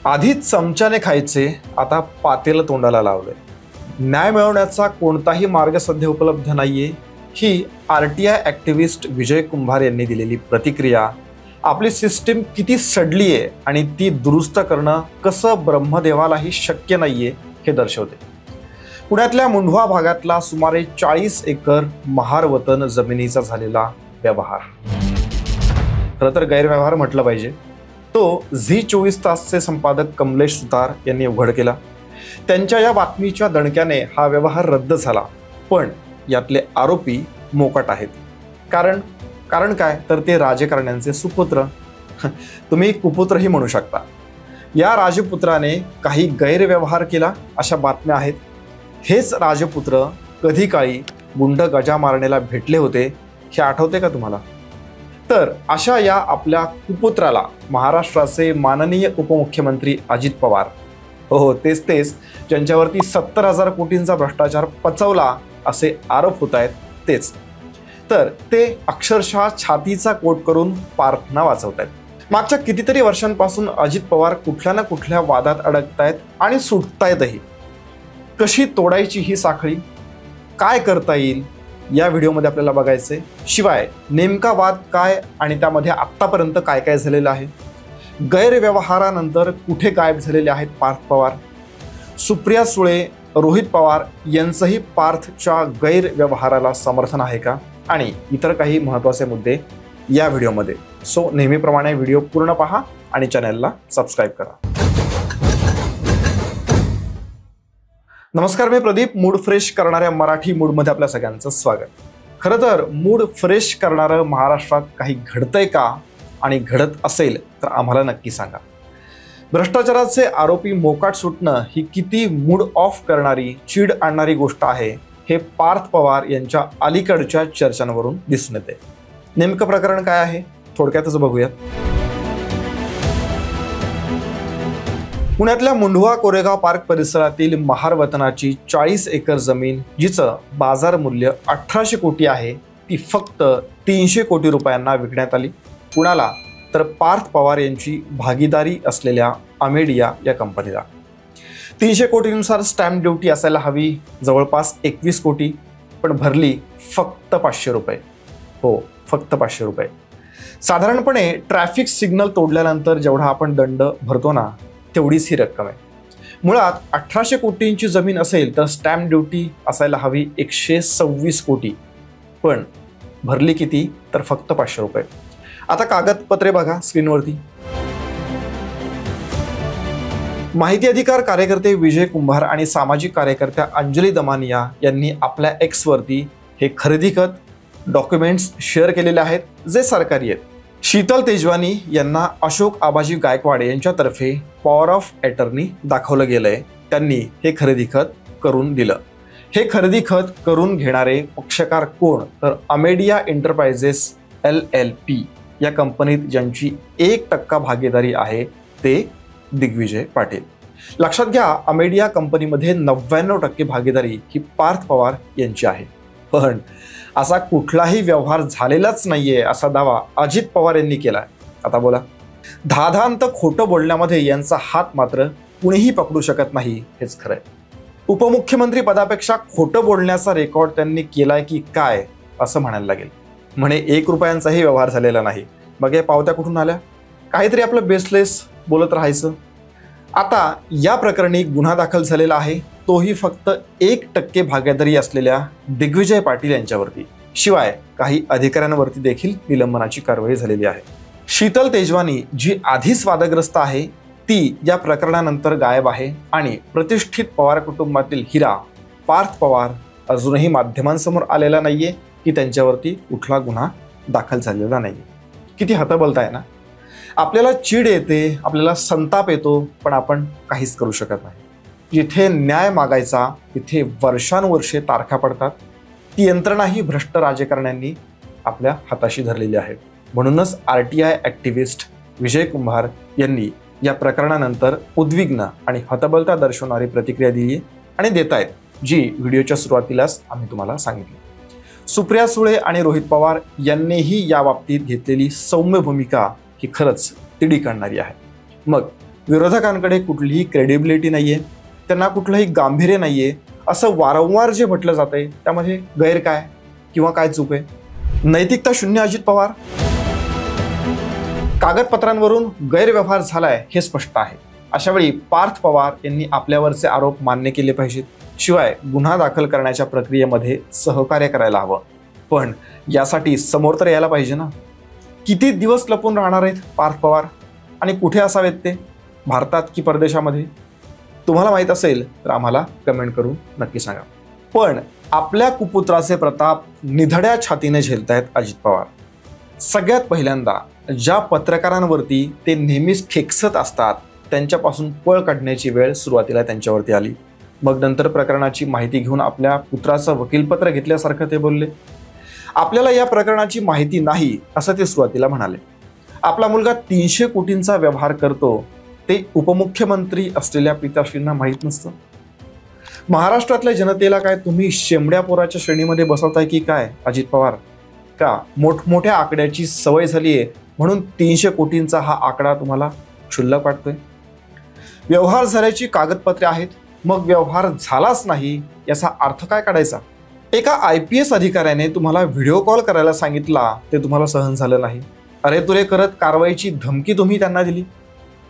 आधीच चमच्याने खायचे, आता पातेलं तोंडाला लावलंय। न्याय मिळवण्याचा कोणताही मार्ग सध्या उपलब्ध नाहीये, ही आरटीआय ॲक्टिव्हिस्ट विजय कुंभार यांनी दिलेली प्रतिक्रिया आपली सिस्टीम किती सडली आहे आणि ती दुरुस्त करणं कसं ब्रह्मदेवालाही शक्य नाहीये हे दर्शवते। पुण्यातल्या मुंढवा भागातला सुमारे 40 एकर महार वतन जमिनीचा झालेला व्यवहार, खरं तर गैरव्यवहार म्हटलं पाहिजे, तो झी 24 तासचे संपादक कमलेश सुतार यांनी उघड केला। त्यांच्या या बातमीच्या दणक्याने हा व्यवहार रद्द झाला, पण यातले आरोपी मोकाट आहेत। कारण काय तर ते राजकारण्यांचे सुपुत्र, तुम्ही कुपुत्रही म्हणू शकता। या राजपुत्राने काही गैरव्यवहार केला अशा बातम्या आहेत। हेच राजपुत्र कधी काळी गुंड गजामारणेला भेटले होते हे आठवते का तुम्हाला? तर अशा या आपल्या कुपुत्राला महाराष्ट्राचे माननीय उपमुख्यमंत्री अजित पवार, हो तेच ज्यांच्यावरती 70,000 कोटींचा भ्रष्टाचार पचवला असे आरोप होत आहेत तेच, तर ते अक्षरशः छातीचा कोट करून प्रार्थना वाचवत आहेत। मागच्या कितीतरी वर्षांपासून अजित पवार कुठल्या ना कुठल्या वादात अडकतायत आणि सुटतायतही। कशी तोडायची ही साखळी, काय करता येईल या व्हिडिओमध्ये आपल्याला बघायचे। शिवाय नेमका वाद काय आणि त्यामध्ये आत्तापर्यंत काय काय झालेलं आहे, गैरव्यवहारानंतर कुठे गायब झालेले आहेत पार्थ पवार, सुप्रिया सुळे, रोहित पवार यांचंही पार्थच्या गैरव्यवहाराला समर्थन आहे का, आणि इतर काही महत्त्वाचे मुद्दे या व्हिडिओमध्ये। सो नेहमीप्रमाणे व्हिडिओ पूर्ण पहा आणि चॅनलला सबस्क्राईब करा। नमस्कार, मी प्रदीप। मूड फ्रेश करणाऱ्या मराठी मूडमध्ये आपल्या सगळ्यांचं स्वागत। खरं तर मूड फ्रेश करणारं महाराष्ट्रात काही घडतंय का, आणि घडत असेल तर आम्हाला नक्की सांगा। भ्रष्टाचाराचे आरोपी मोकाट सुटणं ही किती मूड ऑफ करणारी, चीड आणणारी गोष्ट आहे हे पार्थ पवार यांच्या अलीकडच्या चर्चांवरून दिसून येते। नेमकं प्रकरण काय आहे थोडक्यातच बघूयात। पुण्यातल्या मुंढवा कोरेगाव पार्क परिसरातील महार वतनाची 40 एकर जमीन, जिचं बाजार मूल्य 1800 कोटी आहे, ती फक्त 300 कोटी रुपयांना विकण्यात आली। कुणाला तर पार्थ पवार यांची भागीदारी असलेल्या अमेडिया या कंपनीला। 300 कोटींनुसार स्टॅम्प ड्युटी असायला हवी जवळपास 21 कोटी, पण भरली फक्त 500 रुपये। हो, फक्त 500 रुपये। साधारणपणे ट्रॅफिक सिग्नल तोडल्यानंतर जेवढा आपण दंड भरतो ना, तेवढीच ही रक्कम आहे। मुळात 1800 कोटींची जमीन असेल तर स्टॅम्प ड्युटी असायला हवी 126 कोटी, पण भरली किती तर फक्त 500 रुपये। आता कागदपत्रे बघा स्क्रीनवरती। माहिती अधिकार कार्यकर्ते विजय कुंभार आणि सामाजिक कार्यकर्त्या अंजली दमानिया यांनी आपल्या एक्सवरती हे खरेदी खत डॉक्युमेंट्स शेअर केलेले आहेत, जे सरकारी आहेत। शीतल तेजवानी यांना अशोक आबाजी गायकवाड यांच्यातर्फे पॉवर ऑफ अटर्नी दाखवलं गेलंय। त्यांनी हे खरेदी खत करून दिलं। हे खरेदी खत करून घेणारे पक्षकार कोण तर अमेडिया एंटरप्राइजेस LLP या कंपनीत ज्यांची 1% भागीदारी आहे ते दिग्विजय पाटील। लक्षात घ्या, अमेडिया कंपनीमध्ये 99% भागीदारी ही पार्थ पवार यांची आहे, पण असा कुठलाही व्यवहार झालेलाच नाहीये असा दावा अजित पवार यांनी केलाय। आता बोला, धाधांत खोटं बोलण्यामध्ये यांचा हात मात्र कुणीही पकडू शकत नाही, हेच खरंय। उपमुख्यमंत्री पदापेक्षा खोटं बोलण्याचा रेकॉर्ड त्यांनी केलाय की काय असं म्हणायला लागेल। म्हणे 1 रुपयांचाही व्यवहार झालेला नाही। मग या पावत्या कुठून आल्या? काहीतरी आपलं बेसलेस बोलत राहायचं। आता या प्रकरणी गुन्हा दाखल झालेला आहे, तोही फक्त 1% भागीदारी असलेल्या दिग्विजय पाटील यांच्यावरती। शिवाय काही अधिकाऱ्यांवरती देखील निलंबनाची कारवाई झालेली आहे। शीतल तेजवानी जी आधीच वादग्रस्त आहे, ती या प्रकरणानंतर गायब आहे आणि प्रतिष्ठित पवार कुटुंबातील हिरा पार्थ पवार अजूनही माध्यमांसमोर आलेला नाहीये की त्यांच्यावरती कुठला गुन्हा दाखल झालेला नाहीये। किती हतबलता आहे ना। आपल्याला चीड येते, आपल्याला संताप येतो, पण आपण काहीच करू शकत नाही। जिथे न्याय मागायचा तिथे वर्षानुवर्षे तारखा पडतात। ती यंत्रणाही भ्रष्ट राजकारण्यांनी आपल्या हाताशी धरलेली आहे। म्हणूनच आरटीआय ॲक्टिव्हिस्ट विजय कुंभार यांनी या प्रकरणानंतर उद्विग्न आणि हतबलता दर्शवणारी प्रतिक्रिया दिली आणि देत आहेत, जी व्हिडिओच्या सुरुवातीलाच आम्ही तुम्हाला सांगितली। सुप्रिया सुळे आणि रोहित पवार यांनीही या बाबतीत घेतलेली सौम्य भूमिका ही खरंच तिढी काढणारी आहे। मग विरोधकांकडे कुठलीही क्रेडिबिलिटी नाहीये, त्यांना कुठलंही गांभीर्य नाहीये असं वारंवार जे म्हटलं जातंय त्यामध्ये गैर काय किंवा काय चूक आहे? नैतिकता शून्य अजित पवार. कागदपत्रांवरून गैरव्यवहार झालाय हे स्पष्ट आहे. अशा वेळी पार्थ पवार यांनी आपल्यावरचे आरोप मान्य केले पाहिजेत, शिवाय गुन्हा दाखल करण्याच्या प्रक्रियेमध्ये सहकार्य करायला हवं. पण यासाठी समोर तर यायला पाहिजे ना. किती दिवस लपून राहणार आहेत पार्थ पवार आणि कुठे असावेत ते, भारतात की परदेशामध्ये? तुम्हाला माहीत असेल तर आम्हाला कमेंट करून नक्की सांगा. पण आपल्या कुपुत्राचे प्रताप निधड्या छातीने झेलतायत अजित पवार. सगळ्यात पहिल्यांदा ज्या पत्रकारांवरती ते नेहमीच खेकसत असतात त्यांच्यापासून पळ काढण्याची वेळ सुरुवातीला त्यांच्यावरती आली. मग नंतर प्रकरणाची माहिती घेऊन आपल्या पुत्राचं वकीलपत्र घेतल्यासारखं ते बोलले. आपल्याला या प्रकरणाची माहिती नाही असं ते सुरुवातीला म्हणाले. आपला मुलगा 300 कोटींचा व्यवहार करतो ते उपमुख्यमंत्री असलेल्या पिताश्रींना माहीत नसतं? महाराष्ट्रातल्या जनतेला काय तुम्ही शेंबड्या पोराच्या श्रेणीमध्ये बसवताय की काय अजित पवार? का मोठमोठ्या आकड्याची सवय झाली आहे म्हणून 300 कोटींचा हा आकडा तुम्हाला क्षुल्लक वाटतोय? व्यवहार झाल्याची कागदपत्रे आहेत, मग व्यवहार झालाच नाही याचा अर्थ काय काढायचा? एका IPS अधिकाऱ्याने तुम्हाला व्हिडिओ कॉल करायला सांगितला, ते तुम्हाला सहन झालं नाही. अरे तुरे करत कारवाईची धमकी तुम्ही त्यांना दिली.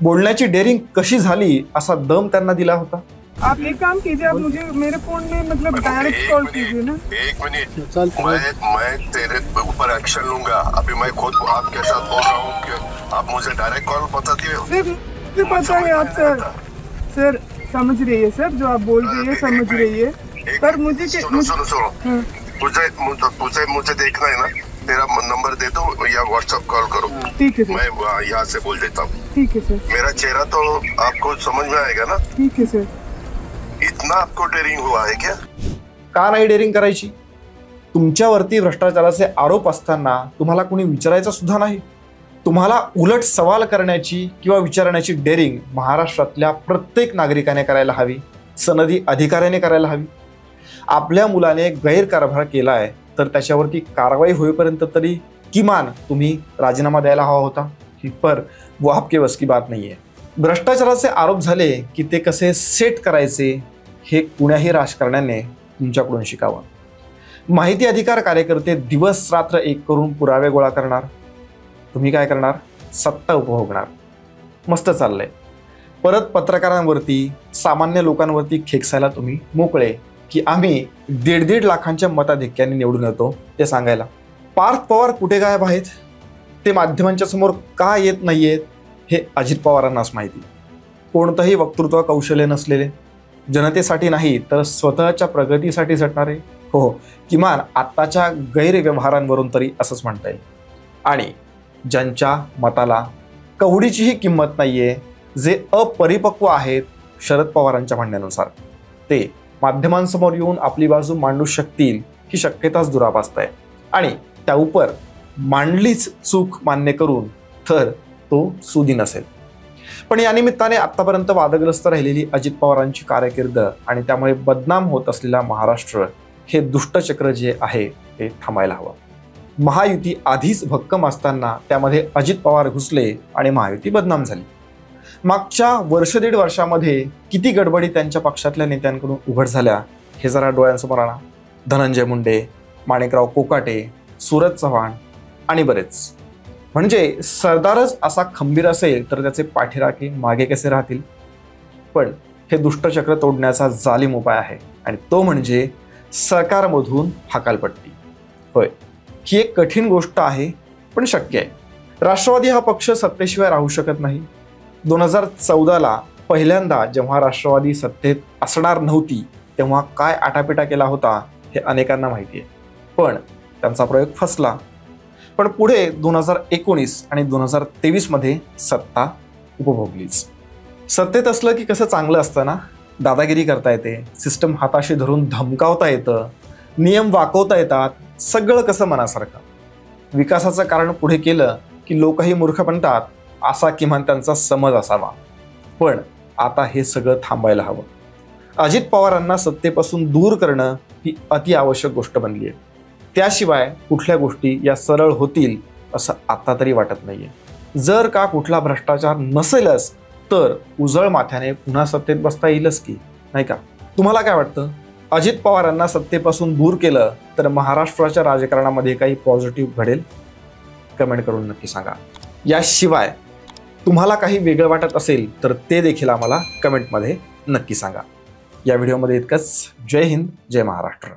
बोलण्याची डेअरिंग कशी झाली असा दम त्यांना दिला होता. आप एक काम कीजिए, आप मुझे मेरे फोन में मतलब डायरेक्ट कॉल कीजिए ना. एक मिनट, मैं तेरे ऊपर एक्शन लूंगा. अभी मैं खुद आपके साथ बोल रहा हूँ कि आप मुझे डायरेक्ट कॉल बताते हो. मुझे पता है आप सर समझ रही है सर, जो आप बोल रही है समझ रही है, पर मुझे सुनो मुझे देखना है ना. तेरा नंबर दे दो या व्हाट्सएप कॉल करो. ठीक है सर. मैं यहाँ से बोल देता हूँ. ठीक है सर. मेरा चेहरा तो आपको समझ में आएगा ना. ठीक है सर. इतना आपको डेरिंग हुआ है क्या? का नाही डेअरिंग करायची? तुमच्यावरती भ्रष्टाचाराचे आरोप असताना तुम्हाला कोणी विचारायचं सुद्धा नाही. तुम्हाला उलट सवाल करण्याची किंवा विचारण्याची डेअरिंग महाराष्ट्रातल्या प्रत्येक नागरिकाने करायला हवी, सनदी अधिकाऱ्याने करायला हवी. आपल्या मुलाने गैरकारभार केलाय तर त्याच्यावरती कारवाई होईपर्यंत तरी किमान तुम्ही राजीनामा द्यायला हवा होता. पर वो आपके बस की बात नाहीये. भ्रष्टाचाराचे आरोप झाले की ते कसे सेट करायचे हे कुण्याही राजकारण्याने तुमच्याकडून शिकावं. माहिती अधिकार कार्यकर्ते दिवस रात्र एक करून पुरावे गोळा करणार, तुम्ही काय करणार? सत्ता उपभोगणार. मस्त चाललंय. परत पत्रकारांवरती, सामान्य लोकांवरती खेकसायला तुम्ही मोकळे की आम्ही 1.5 लाखांच्या मताधिक्याने निवडून येतो ते सांगायला. पार्थ पवार कुठे गायब आहेत? ते माध्यमांच्या समोर का येत नाहीयेत हे अजित पवारांनाच माहिती. कोणतंही वक्तृत्व कौशल्य नसलेले, जनतेसाठी नाही तर स्वतःच्या प्रगतीसाठी झटणारे, हो किमान आत्ताच्या गैरव्यवहारांवरून तरी असंच म्हणता येईल. आणि ज्यांच्या मताला कवडीचीही किंमत नाहीये, जे अपरिपक्व आहेत शरद पवारांच्या म्हणण्यानुसार, ते माध्यमांसमोर येऊन आपली बाजू मांडू शकतील ही शक्यताच दुरापास्त आहे. आणि त्या उपर मांडलीच चूक मान्य करून तर तो सुदीन असेल. पण या निमित्ताने आत्तापर्यंत वादग्रस्त राहिलेली अजित पवारांची कारकीर्द आणि त्यामुळे बदनाम होत असलेला महाराष्ट्र हे दुष्टचक्र जे आहे ते थांबायला हवं. महायुती आधीच भक्कम असताना त्यामध्ये अजित पवार घुसले आणि महायुती बदनाम झाली. मागच्या 1.5 वर्षामध्ये किती गडबडी त्यांच्या पक्षातल्या नेत्यांकडून उघड झाल्या हे जरा डोळ्यांसमोर आणा. धनंजय मुंडे, माणिकराव कोकाटे, सूरज चव्हाण आणि बरेच. म्हणजे सरदारच असा खंबीर असेल तर त्याचे पाठीराखे मागे कसे राहतील? पण हे दुष्टचक्र तोडण्याचा जालिम उपाय आहे आणि तो म्हणजे सरकारमधून हकालपट्टी. होय, ही एक कठीण गोष्ट आहे पण शक्य आहे. राष्ट्रवादी हा पक्ष सत्तेशिवाय राहू शकत नाही. 2014ला पहिल्यांदा जेव्हा राष्ट्रवादी सत्तेत असणार नव्हती तेव्हा काय आटापिटा केला होता हे अनेकांना माहिती आहे. पण त्यांचा प्रयोग फसला. पण पुढे 2019 आणि 2023मध्ये सत्ता उपभोगलीच. सत्तेत असलं की कसं चांगलं असतं ना. दादागिरी करता येते, सिस्टम हाताशी धरून धमकावता येतं, नियम वाकवता येतात, सगळं कसं मनासारखं. विकासाचं कारण पुढे केलं की लोकही मूर्ख बनतात असा किमान त्यांचा समज असावा. पण आता हे सगळं थांबायला हवं. अजित पवारांना सत्तेपासून दूर करणं ही अति आवश्यक गोष्ट बनली आहे. त्याशिवाय कुठल्या गोष्टी या सरळ होतील असं आता तरी वाटत नाहीये. जर का कुठला भ्रष्टाचार नसेलच तर उजळ माथ्याने पुन्हा सत्तेत बसता येईलच की, नाही का? तुम्हाला काय वाटतं? अजित पवारांना सत्तेपासून दूर केलं तर महाराष्ट्राच्या राजकारणामध्ये काही पॉझिटिव्ह घडेल? कमेंट करून नक्की सांगा. याशिवाय तुम्हाला काही वेगळं वाटत असेल तर ते देखील आम्हाला कमेंटमध्ये नक्की सांगा. या व्हिडिओमध्ये इतकंच. जय हिंद, जय महाराष्ट्र.